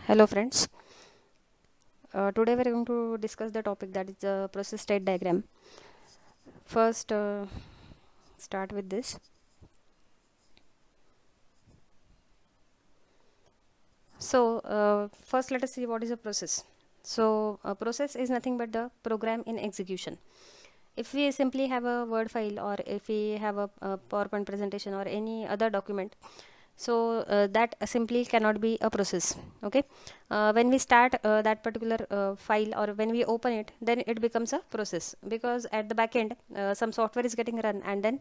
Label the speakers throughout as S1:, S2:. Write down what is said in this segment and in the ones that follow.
S1: Hello friends. Today we are going to discuss the topic that is the process state diagram. First, start with this. First let us see what is a process. A process is nothing but the program in execution. If we simply have a Word file, or if we have a PowerPoint presentation or any other document, that simply cannot be a process. Okay, when we start that particular file, or when we open it, then it becomes a process, because at the back end some software is getting run, and then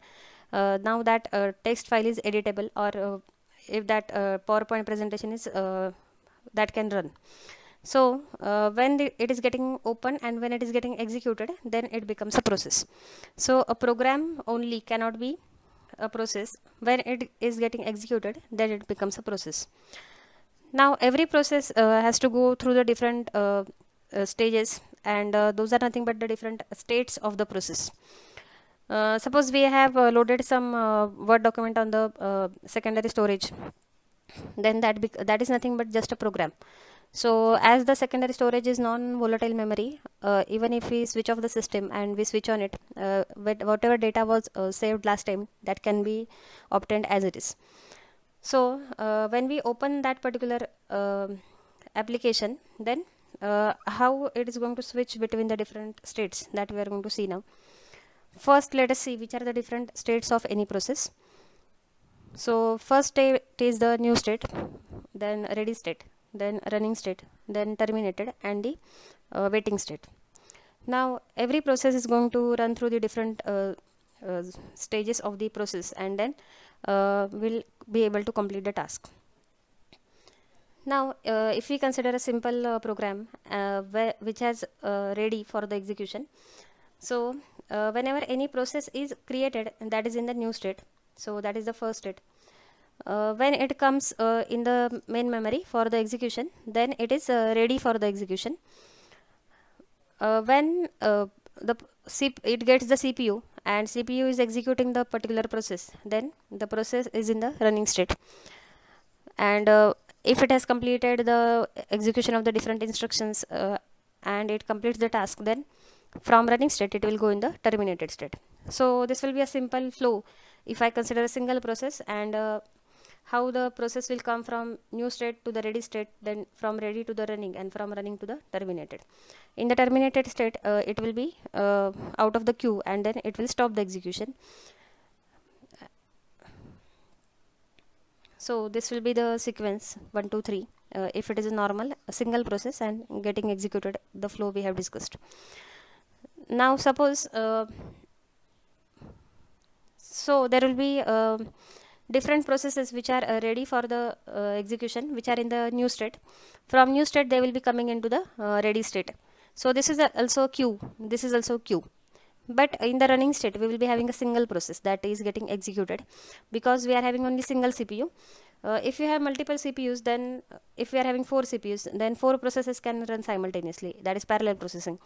S1: now that text file is editable, or if that PowerPoint presentation is that can run. When it is getting open and when it is getting executed, then it becomes a process. So a program only cannot be a process. When it is getting executed, then it becomes a process. Now every process has to go through the different stages, and those are nothing but the different states of the process. Suppose we have loaded some Word document on the secondary storage, then that is nothing but just a program. So as the secondary storage is non-volatile memory, even if we switch off the system and we switch on it, whatever data was saved last time, that can be obtained as it is. So when we open that particular application, then how it is going to switch between the different states, that we are going to see now. First, let us see which are the different states of any process. So first state is the new state, then ready state, then running state, then terminated, and the waiting state. Now every process is going to run through the different stages of the process, and then will be able to complete the task. Now if we consider a simple program which has ready for the execution. So whenever any process is created, that is in the new state, so that is the first state. When it comes in the main memory for the execution, then it is ready for the execution. When it gets the CPU, and CPU is executing the particular process, then the process is in the running state. And if it has completed the execution of the different instructions and it completes the task, then from running state it will go in the terminated state. So this will be a simple flow if I consider a single process, and how the process will come from new state to the ready state, then from ready to the running, and from running to the terminated. In the terminated state, it will be out of the queue, and then it will stop the execution. So this will be the sequence 1 2 3 if it is a normal a single process and getting executed, the flow we have discussed. Now suppose there will be different processes which are ready for the execution, which are in the new state. From new state they will be coming into the ready state. So this is also queue, this is also queue. But in the running state we will be having a single process that is getting executed, because we are having only single CPU. If you have multiple CPUs, then if we are having 4 CPUs, then 4 processes can run simultaneously, that is parallel processing.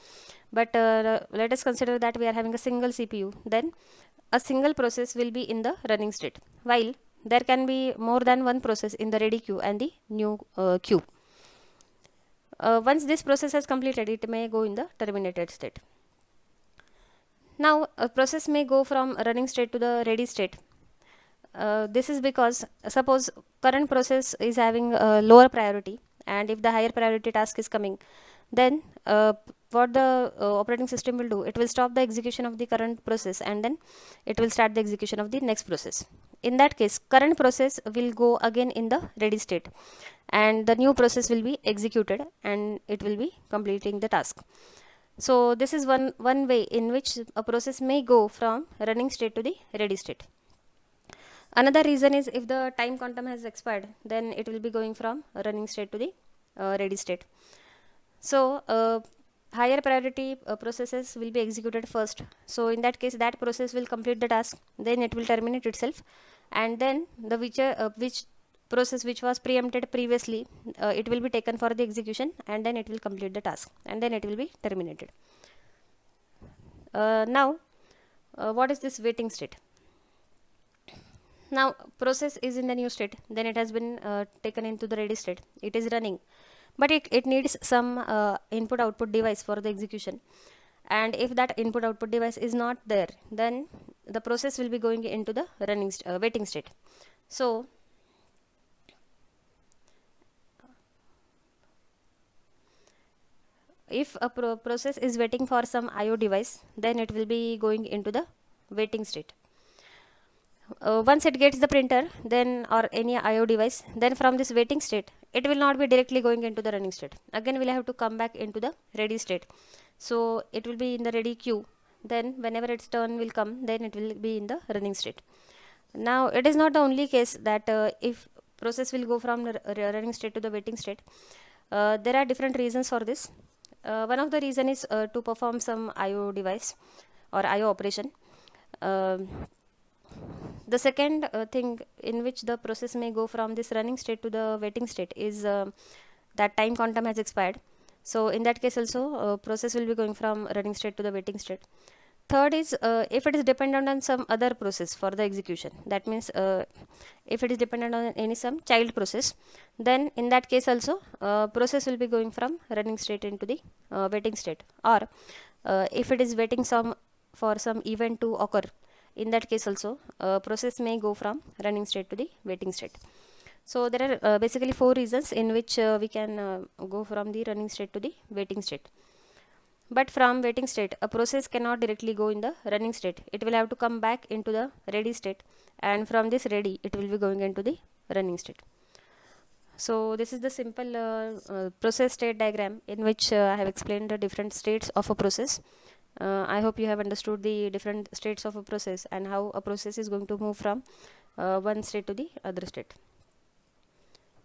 S1: But let us consider that we are having a single CPU, then a single process will be in the running state, while there can be more than one process in the ready queue and the new queue. Once this process has completed, it may go in the terminated state. Now a process may go from running state to the ready state. This is because suppose current process is having a lower priority, and if the higher priority task is coming, then what the operating system will do, it will stop the execution of the current process, and then it will start the execution of the next process. In that case, current process will go again in the ready state, and the new process will be executed, and it will be completing the task. So this is one way in which a process may go from running state to the ready state. Another reason is if the time quantum has expired, then it will be going from running state to the ready state. So higher priority processes will be executed first. So in that case, that process will complete the task, then it will terminate itself, and then the which process which was preempted previously, it will be taken for the execution, and then it will complete the task, and then it will be terminated. Now what is this waiting state? Now process is in the new state, then it has been taken into the ready state, it is running. but it needs some input output device for the execution. And if that input output device is not there, then the process will be going into the waiting state. So if a process is waiting for some IO device, then it will be going into the waiting state. Once it gets the printer, then or any IO device, then from this waiting state, it will not be directly going into the running state. Again, we'll have to come back into the ready state. So it will be in the ready queue. Then whenever its turn will come, then it will be in the running state. Now it is not the only case that if process will go from the running state to the waiting state. There are different reasons for this. One of the reason is to perform some IO device or IO operation. The second thing in which the process may go from this running state to the waiting state is that time quantum has expired. So in that case also process will be going from running state to the waiting state. Third is if it is dependent on some other process for the execution. That means if it is dependent on any some child process, then in that case also process will be going from running state into the waiting state. Or if it is waiting for some event to occur, in that case also process may go from running state to the waiting state. So there are basically 4 reasons in which we can go from the running state to the waiting state. But from waiting state, a process cannot directly go in the running state. It will have to come back into the ready state, and from this ready, it will be going into the running state. So this is the simple process state diagram in which I have explained the different states of a process. I hope you have understood the different states of a process and how a process is going to move from one state to the other state.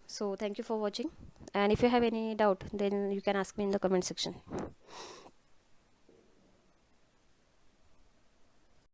S1: So thank you for watching, and if you have any doubt, then you can ask me in the comment section.